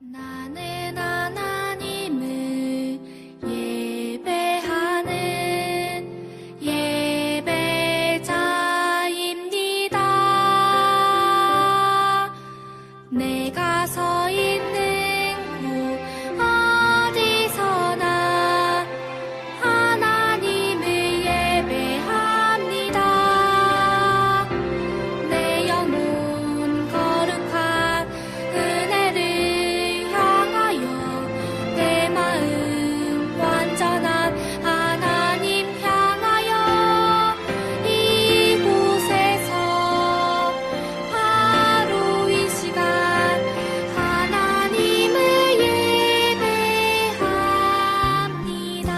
나는 하나님을 예배하는 예배자입니다. 내가 서 있는 곳 어디서나 하나님을 예배합니다. 내 영혼 거룩한 은혜를 향하여 내 마음 완전한 하나님 향하여 이곳에서 바로 이 시간 하나님을 예배합니다.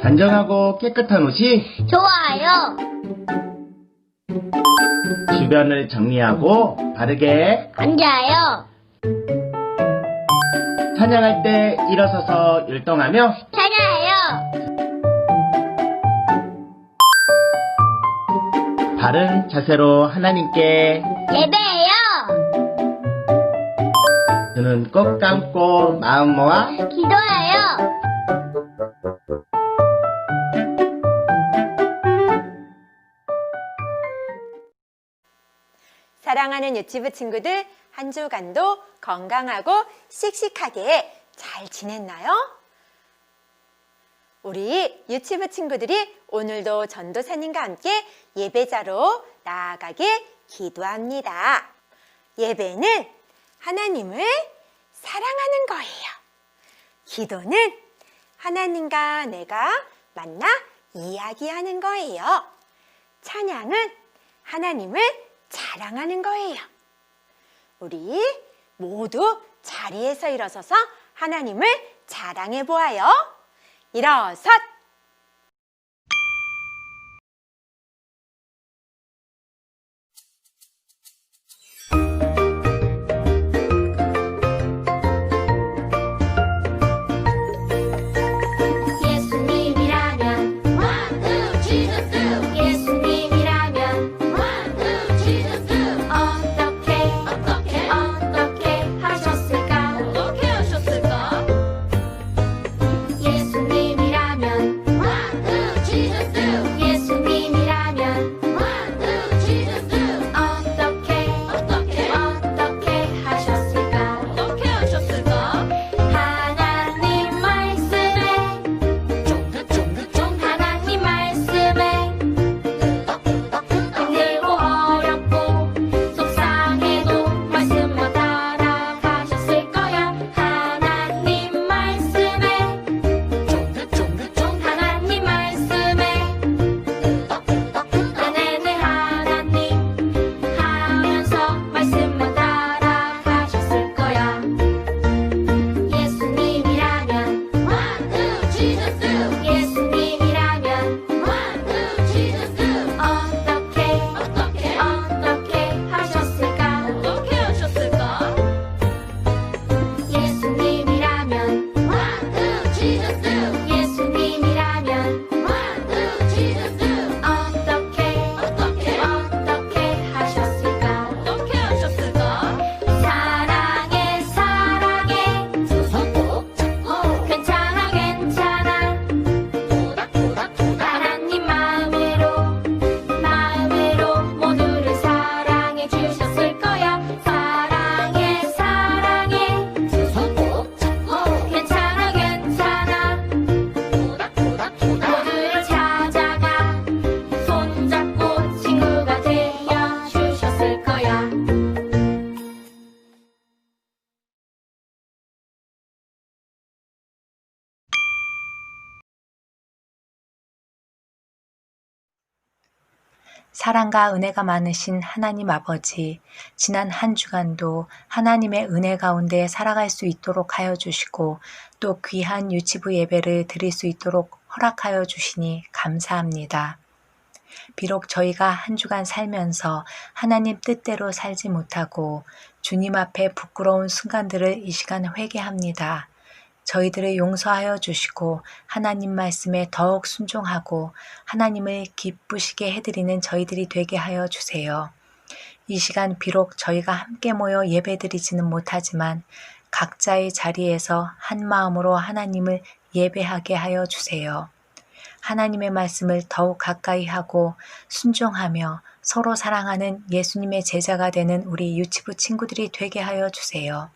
단정하고 깨끗한 옷이 좋아요. 주변을 정리하고 바르게 앉아요. 찬양할 때 일어서서 율동하며 찾아요. 바른 자세로 하나님께 예배해요. 눈은 꼭 감고 마음 모아 기도해요. 사랑하는 유치부 친구들, 한 주간도 건강하고 씩씩하게 잘 지냈나요? 우리 유치부 친구들이 오늘도 전도사님과 함께 예배자로 나아가길 기도합니다. 예배는 하나님을 사랑하는 거예요. 기도는 하나님과 내가 만나 이야기하는 거예요. 찬양은 하나님을 자랑하는 거예요. 우리 모두 자리에서 일어서서 하나님을 자랑해 보아요. 일어섰! 예수님이라면 예수님이라면 어떻게 하셨을까? 예수님이라면 예수님이라면 어떻게 하셨을까? 하나님 말씀에 힘들고 어렵고 속상해도 말씀만 따라가셨을 거야. 하나님 말씀에 네네네 하나님 하면서 말씀만 따라가셨을 거야. 예수님이라면 어떻게 하셨을까? 예수님이라면 어떻게 하셨을까? 사랑해 괜찮아 하나님 마음으로 모두를 사랑해 주셨을 거야. 사랑해 괜찮아 모두를 찾아가 손잡고 친구가 되어 주셨을 거야. 사랑과 은혜가 많으신 하나님 아버지, 지난 한 주간도 하나님의 은혜 가운데 살아갈 수 있도록 하여 주시고 또 귀한 유치부 예배를 드릴 수 있도록 허락하여 주시니 감사합니다. 비록 저희가 한 주간 살면서 하나님 뜻대로 살지 못하고 주님 앞에 부끄러운 순간들을 이 시간 회개합니다. 저희들을 용서하여 주시고 하나님 말씀에 더욱 순종하고 하나님을 기쁘시게 해드리는 저희들이 되게 하여 주세요. 이 시간 비록 저희가 함께 모여 예배드리지는 못하지만 각자의 자리에서 한 마음으로 하나님을 예배하게 하여 주세요. 하나님의 말씀을 더욱 가까이 하고 순종하며 서로 사랑하는 예수님의 제자가 되는 우리 유치부 친구들이 되게 하여 주세요.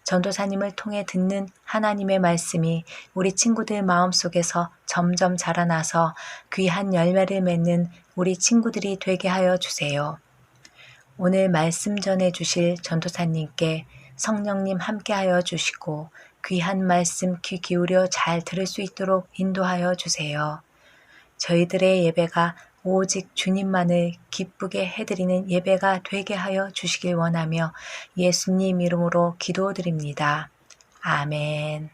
전도사님을 통해 듣는 하나님의 말씀이 우리 친구들 마음속에서 점점 자라나서 귀한 열매를 맺는 우리 친구들이 되게 하여 주세요. 오늘 말씀 전해 주실 전도사님께 성령님 함께하여 주시고 귀한 말씀 귀 기울여 잘 들을 수 있도록 인도하여 주세요. 저희들의 예배가 오직 주님만을 기쁘게 해드리는 예배가 되게 하여 주시길 원하며 예수님 이름으로 기도드립니다. 아멘.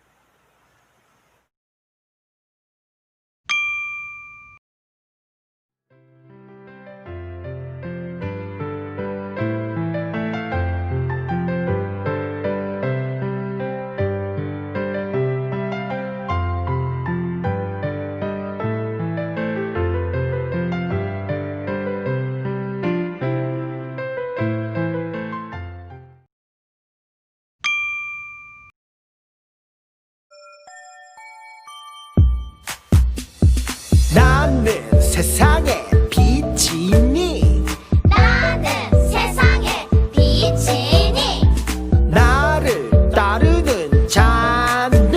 나는 세상의 빛이니 나는 세상의 빛이니 나를 따르는 자는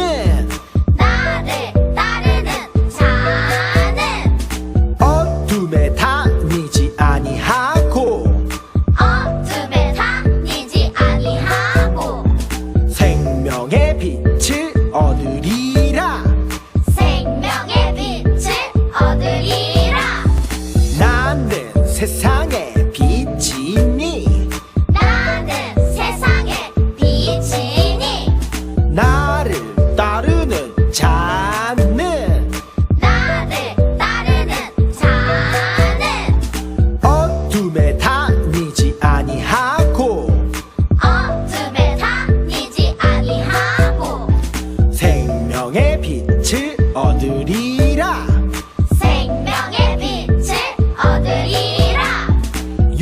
나를 따르는 자는 어둠에 다니지 아니하고 어둠에 다니지 아니하고 생명의 빛을 얻으리라. 생명의 빛을 얻으리라. 나는 세상의 빛이니 나는 세상의 빛이니 나를 따르는 자는 나를 따르는 자는 어둠에 다니지 아니하고 어둠에 다니지 아니하고 생명의 빛을 얻으리라. 생명의 빛을 얻으리라.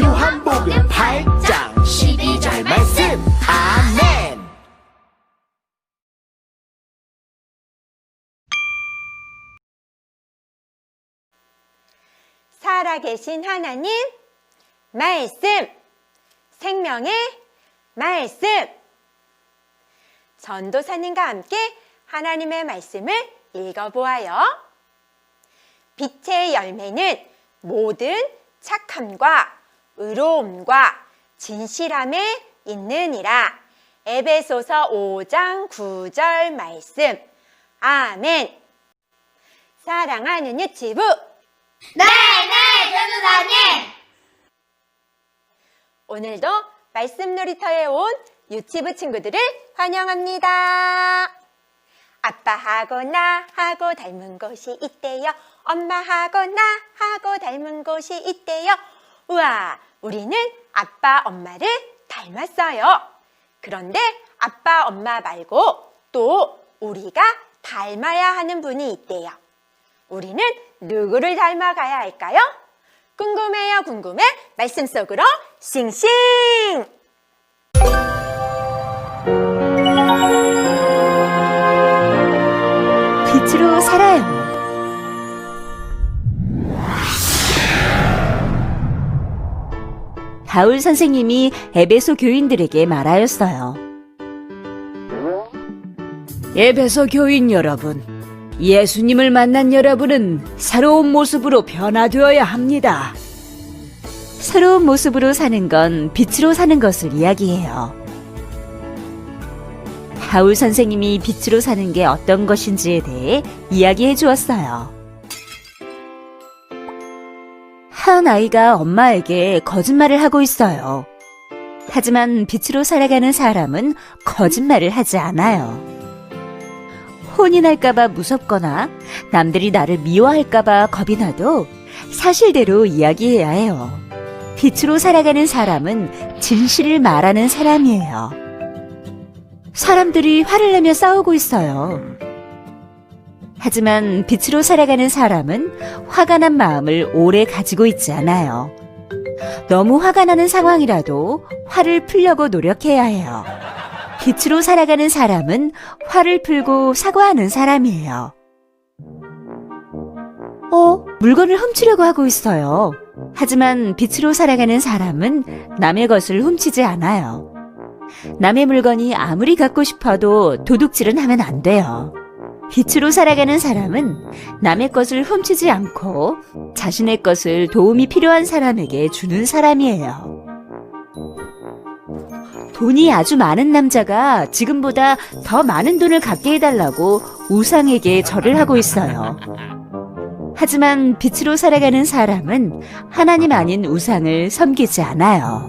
요한복음 8장 12절 말씀. 아멘. 살아계신 하나님 말씀, 생명의 말씀. 전도사님과 함께 하나님의 말씀을 읽어보아요. 빛의 열매는 모든 착함과 의로움과 진실함에 있느니라. 에베소서 5장 9절 말씀. 아멘. 사랑하는 유치부, 네, 전도사님. 오늘도 말씀 놀이터에 온 유치부 친구들을 환영합니다. 아빠하고 나하고 닮은 곳이 있대요. 엄마하고 나하고 닮은 곳이 있대요. 우와, 우리는 아빠, 엄마를 닮았어요. 그런데 아빠, 엄마 말고 또 우리가 닮아야 하는 분이 있대요. 우리는 누구를 닮아가야 할까요? 궁금해요, 궁금해. 말씀 속으로 싱싱! 빛으로 살아요. 바울 선생님이 에베소 교인들에게 말하였어요. 에베소 교인 여러분, 예수님을 만난 여러분은 새로운 모습으로 변화되어야 합니다. 새로운 모습으로 사는 건 빛으로 사는 것을 이야기해요. 바울 선생님이 빛으로 사는 게 어떤 것인지에 대해 이야기해 주었어요. 한 아이가 엄마에게 거짓말을 하고 있어요. 하지만 빛으로 살아가는 사람은 거짓말을 하지 않아요. 혼이 날까봐 무섭거나 남들이 나를 미워할까봐 겁이 나도 사실대로 이야기해야 해요. 빛으로 살아가는 사람은 진실을 말하는 사람이에요. 사람들이 화를 내며 싸우고 있어요. 하지만 빛으로 살아가는 사람은 화가 난 마음을 오래 가지고 있지 않아요. 너무 화가 나는 상황이라도 화를 풀려고 노력해야 해요. 빛으로 살아가는 사람은 화를 풀고 사과하는 사람이에요. 물건을 훔치려고 하고 있어요. 하지만 빛으로 살아가는 사람은 남의 것을 훔치지 않아요. 남의 물건이 아무리 갖고 싶어도 도둑질은 하면 안 돼요. 빛으로 살아가는 사람은 남의 것을 훔치지 않고 자신의 것을 도움이 필요한 사람에게 주는 사람이에요. 돈이 아주 많은 남자가 지금보다 더 많은 돈을 갖게 해달라고 우상에게 절을 하고 있어요. 하지만 빛으로 살아가는 사람은 하나님 아닌 우상을 섬기지 않아요.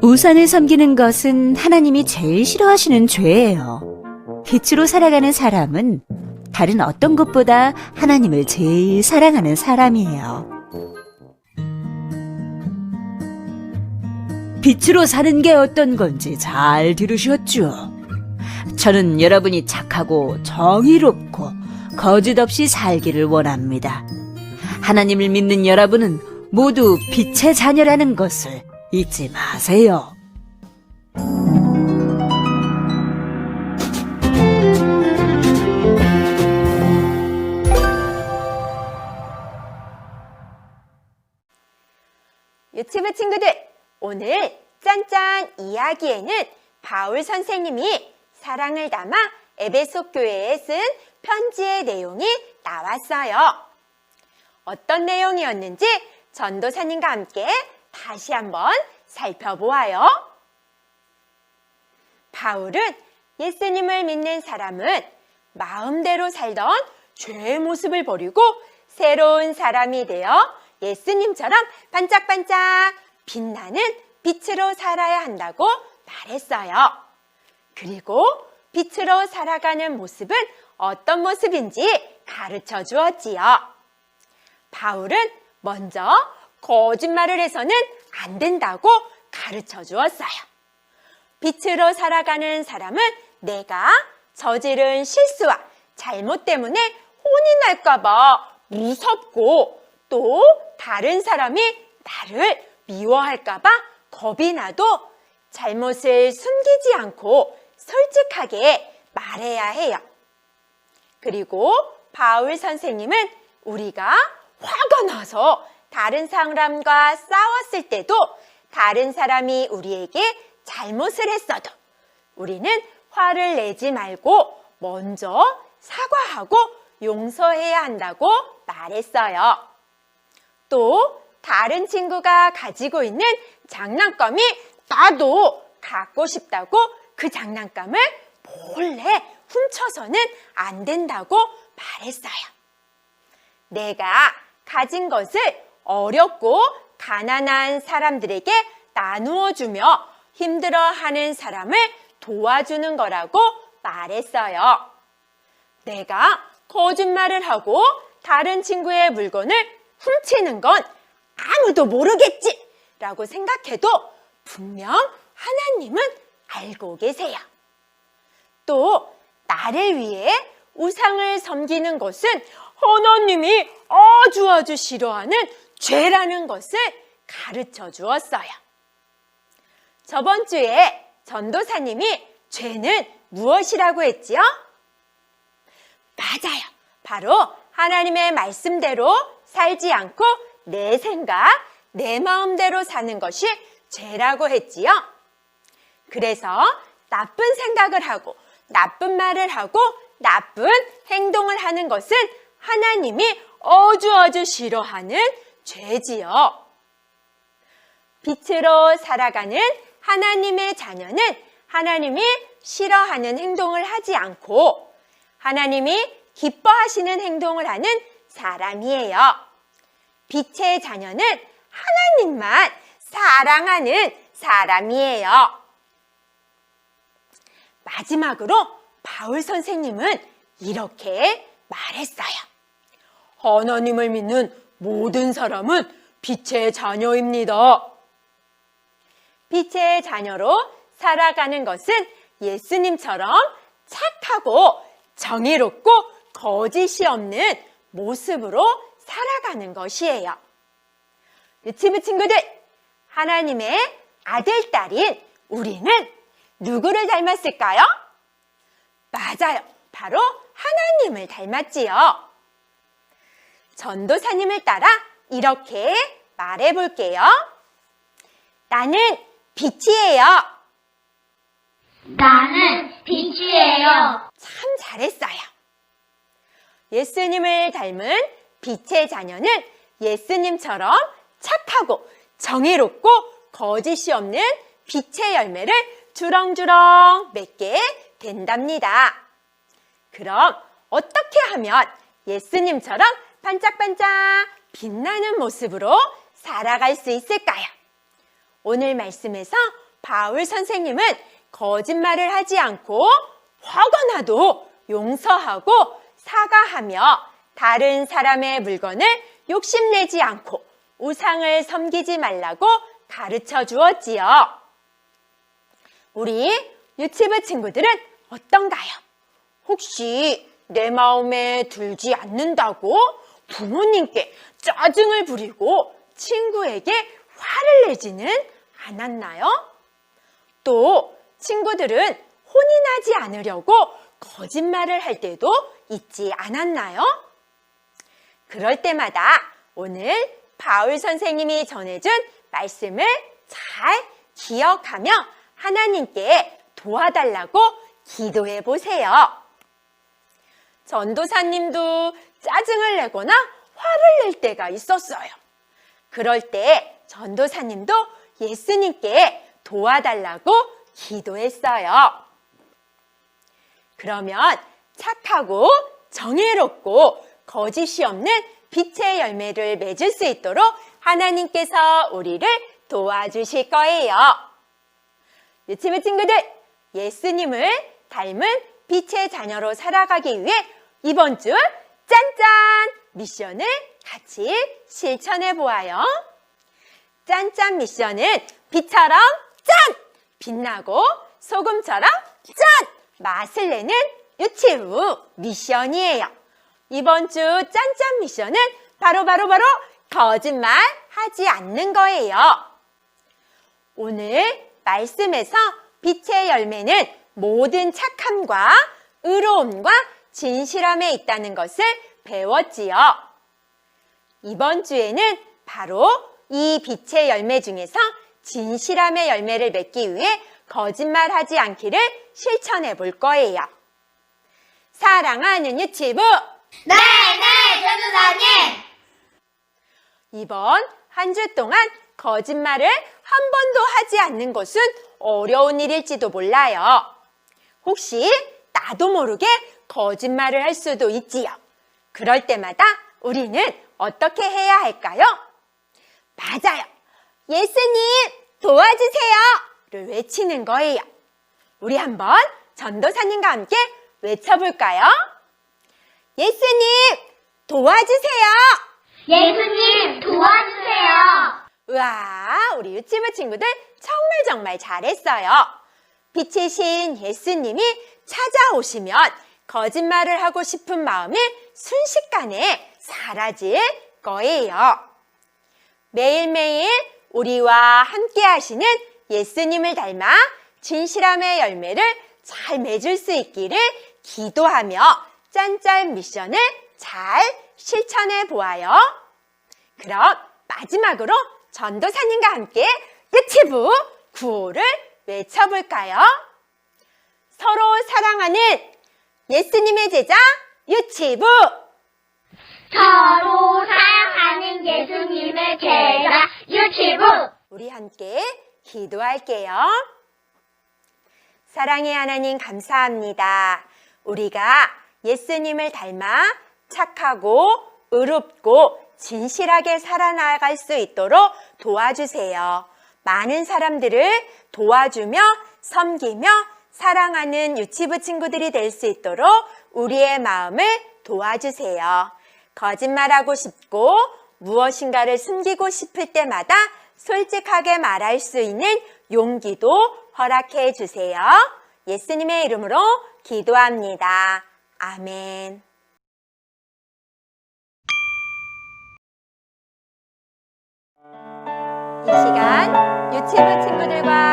우상을 섬기는 것은 하나님이 제일 싫어하시는 죄예요. 빛으로 살아가는 사람은 다른 어떤 것보다 하나님을 제일 사랑하는 사람이에요. 빛으로 사는 게 어떤 건지 잘 들으셨죠? 저는 여러분이 착하고 정의롭고 거짓 없이 살기를 원합니다. 하나님을 믿는 여러분은 모두 빛의 자녀라는 것을 잊지 마세요. 유치부 친구들, 오늘 짠짠 이야기에는 바울 선생님이 사랑을 담아 에베소 교회에 쓴 편지의 내용이 나왔어요. 어떤 내용이었는지 전도사님과 함께 다시 한번 살펴보아요. 바울은 예수님을 믿는 사람은 마음대로 살던 죄의 모습을 버리고 새로운 사람이 되어 예수님처럼 반짝반짝 빛나는 빛으로 살아야 한다고 말했어요. 그리고 빛으로 살아가는 모습은 어떤 모습인지 가르쳐 주었지요. 바울은 먼저 거짓말을 해서는 안 된다고 가르쳐 주었어요. 빛으로 살아가는 사람은 내가 저지른 실수와 잘못 때문에 혼이 날까 봐 무섭고 또 다른 사람이 나를 미워할까 봐 겁이 나도 잘못을 숨기지 않고 솔직하게 말해야 해요. 그리고 바울 선생님은 우리가 화가 나서 다른 사람과 싸웠을 때도 다른 사람이 우리에게 잘못을 했어도 우리는 화를 내지 말고 먼저 사과하고 용서해야 한다고 말했어요. 또 다른 친구가 가지고 있는 장난감이 나도 갖고 싶다고 그 장난감을 몰래 훔쳐서는 안 된다고 말했어요. 내가 가진 것을 어렵고 가난한 사람들에게 나누어 주며 힘들어하는 사람을 도와주는 거라고 말했어요. 내가 거짓말을 하고 다른 친구의 물건을 훔치는 건 아무도 모르겠지 라고 생각해도 분명 하나님은 알고 계세요. 또 나를 위해 우상을 섬기는 것은 하나님이 아주 싫어하는 죄라는 것을 가르쳐 주었어요. 저번 주에 전도사님이 죄는 무엇이라고 했지요? 맞아요. 바로 하나님의 말씀대로 살지 않고 내 생각, 내 마음대로 사는 것이 죄라고 했지요. 그래서 나쁜 생각을 하고 나쁜 말을 하고 나쁜 행동을 하는 것은 하나님이 아주 싫어하는 죄지요. 빛으로 살아가는 하나님의 자녀는 하나님이 싫어하는 행동을 하지 않고 하나님이 기뻐하시는 행동을 하는 사람이에요. 빛의 자녀는 하나님만 사랑하는 사람이에요. 마지막으로 바울 선생님은 이렇게 말했어요. 하나님을 믿는 모든 사람은 빛의 자녀입니다. 빛의 자녀로 살아가는 것은 예수님처럼 착하고 정의롭고 거짓이 없는 모습으로 살아가는 것이에요. 유치부 친구들, 하나님의 아들, 딸인 우리는 누구를 닮았을까요? 맞아요. 바로 하나님을 닮았지요. 전도사님을 따라 이렇게 말해볼게요. 나는 빛이에요. 나는 빛이에요. 참 잘했어요. 예수님을 닮은 빛의 자녀는 예수님처럼 착하고 정의롭고 거짓이 없는 빛의 열매를 주렁주렁 맺게 된답니다. 그럼 어떻게 하면 예수님처럼 반짝반짝 빛나는 모습으로 살아갈 수 있을까요? 오늘 말씀에서 바울 선생님은 거짓말을 하지 않고 화가 나도 용서하고 사과하며 다른 사람의 물건을 욕심내지 않고 우상을 섬기지 말라고 가르쳐 주었지요. 우리 유치부 친구들은 어떤가요? 혹시 내 마음에 들지 않는다고 부모님께 짜증을 부리고 친구에게 화를 내지는 않았나요? 또 친구들은 혼이 나지 않으려고 거짓말을 할 때도 있지 않았나요? 그럴 때마다 오늘 바울 선생님이 전해준 말씀을 잘 기억하며 하나님께 도와달라고 기도해 보세요. 전도사님도 짜증을 내거나 화를 낼 때가 있었어요. 그럴 때 전도사님도 예수님께 도와달라고 기도했어요. 그러면 착하고 정의롭고 거짓이 없는 빛의 열매를 맺을 수 있도록 하나님께서 우리를 도와주실 거예요. 유치부 친구들, 예수님을 닮은 빛의 자녀로 살아가기 위해 이번 주 짠짠 미션을 같이 실천해 보아요. 짠짠 미션은 빛처럼 짠! 빛나고 소금처럼 짠! 맛을 내는 유치부 미션이에요. 이번 주 짠짠 미션은 바로 거짓말 하지 않는 거예요. 오늘 말씀에서 빛의 열매는 모든 착함과 의로움과 진실함에 있다는 것을 배웠지요. 이번 주에는 바로 이 빛의 열매 중에서 진실함의 열매를 맺기 위해 거짓말하지 않기를 실천해 볼 거예요. 사랑하는 유치부, 네, 전도사님. 이번 한 주 동안 거짓말을 한 번도 하지 않는 것은 어려운 일일지도 몰라요. 혹시 나도 모르게 거짓말을 할 수도 있지요. 그럴 때마다 우리는 어떻게 해야 할까요? 맞아요. 예수님 도와주세요! 를 외치는 거예요. 우리 한번 전도사님과 함께 외쳐볼까요? 예수님 도와주세요! 예수님 도와주세요. 우와, 우리 유치부 친구들 정말 잘했어요. 빛의 신 예수님이 찾아오시면 거짓말을 하고 싶은 마음이 순식간에 사라질 거예요. 매일매일 우리와 함께 하시는 예수님을 닮아 진실함의 열매를 잘 맺을 수 있기를 기도하며 짠짠 미션을 잘 실천해 보아요. 그럼 마지막으로 전도사님과 함께 유치부 구호를 외쳐볼까요? 서로 사랑하는 예수님의 제자 유치부, 서로 사랑하는 예수님의 제자 유치부. 우리 함께 기도할게요. 사랑의 하나님 감사합니다. 우리가 예수님을 닮아 착하고 의롭고 진실하게 살아나갈 수 있도록 도와주세요. 많은 사람들을 도와주며 섬기며 사랑하는 유치부 친구들이 될 수 있도록 우리의 마음을 도와주세요. 거짓말하고 싶고 무엇인가를 숨기고 싶을 때마다 솔직하게 말할 수 있는 용기도 허락해 주세요. 예수님의 이름으로 기도합니다. 아멘. 이 시간 유치부 친구들과